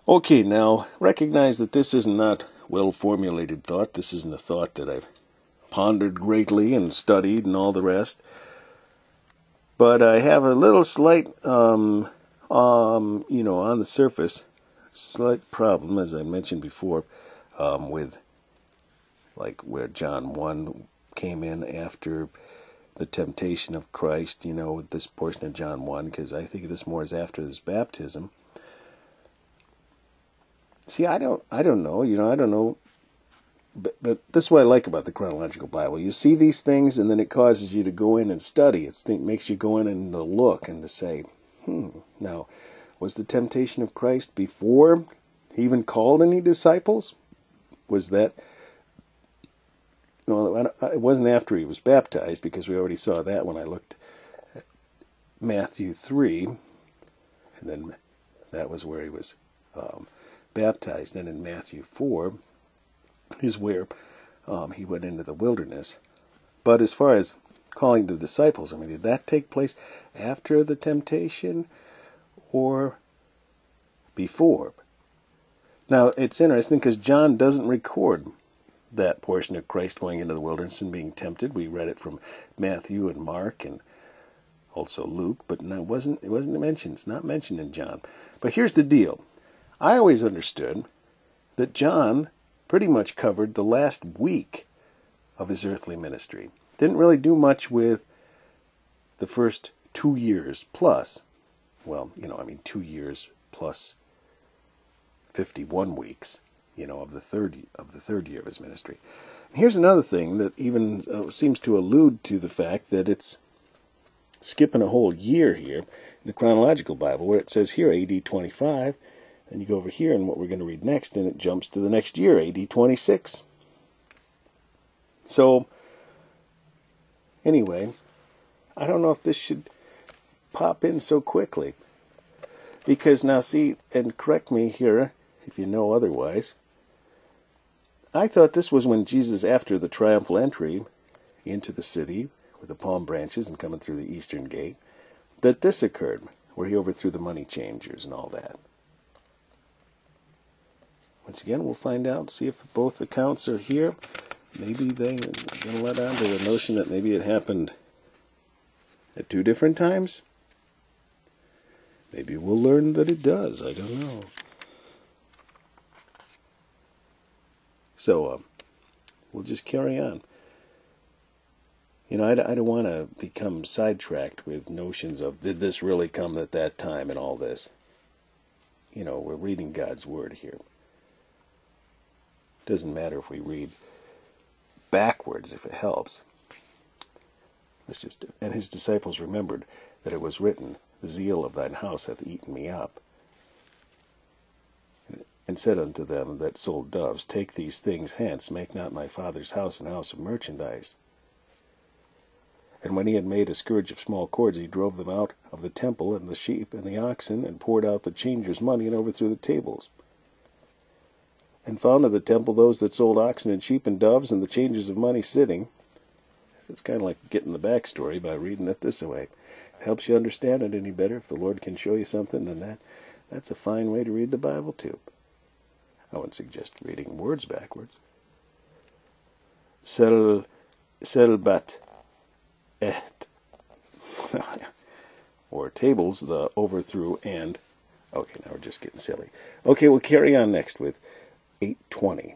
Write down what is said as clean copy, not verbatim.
Okay, now recognize that this is not well-formulated thought. This isn't a thought that I've pondered greatly and studied and all the rest. But I have a little slight, on the surface, slight problem, as I mentioned before, with like where John 1 came in after the temptation of Christ, with this portion of John 1, because I think this more is after his baptism. See, I don't know, I don't know, but this is what I like about the Chronological Bible. You see these things, and then it causes you to go in and study. It makes you go in and to look and to say, now, was the temptation of Christ before he even called any disciples? Was that... Well, it wasn't after he was baptized, because we already saw that when I looked at Matthew 3, and then that was where he was baptized. Then in Matthew 4 is where he went into the wilderness. But as far as calling the disciples, did that take place after the temptation or before? Now, it's interesting because John doesn't record that portion of Christ going into the wilderness and being tempted. We read it from Matthew and Mark and also Luke, but no, it wasn't mentioned. It's not mentioned in John. But here's the deal. I always understood that John pretty much covered the last week of his earthly ministry. Didn't really do much with the first 2 years plus. Well, 2 years plus 51 weeks. Of the third year of his ministry. And here's another thing that even seems to allude to the fact that it's skipping a whole year here in the Chronological Bible, where it says here AD 25, and you go over here and what we're going to read next, and it jumps to the next year, AD 26. So, anyway, I don't know if this should pop in so quickly, because now see, and correct me here if you know otherwise, I thought this was when Jesus, after the triumphal entry into the city with the palm branches and coming through the eastern gate, that this occurred, where he overthrew the money changers and all that. Once again, we'll find out, see if both accounts are here. Maybe they're going to let on to the notion that maybe it happened at 2 different times. Maybe we'll learn that it does. I don't know. So, we'll just carry on. I don't want to become sidetracked with notions of, did this really come at that time and all this? We're reading God's Word here. Doesn't matter if we read backwards, if it helps. And his disciples remembered that it was written, the zeal of thine house hath eaten me up. And said unto them that sold doves, take these things hence, make not my Father's house an house of merchandise. And when he had made a scourge of small cords, he drove them out of the temple, and the sheep, and the oxen, and poured out the changers' money, and overthrew the tables. And found in the temple those that sold oxen and sheep and doves, and the changers of money sitting. So it's kind of like getting the backstory by reading it this way. It helps you understand it any better. If the Lord can show you something, then that's a fine way to read the Bible too. I wouldn't suggest reading words backwards. Selbat et. Or tables, the overthrew and... Okay, now we're just getting silly. Okay, we'll carry on next with 8:20.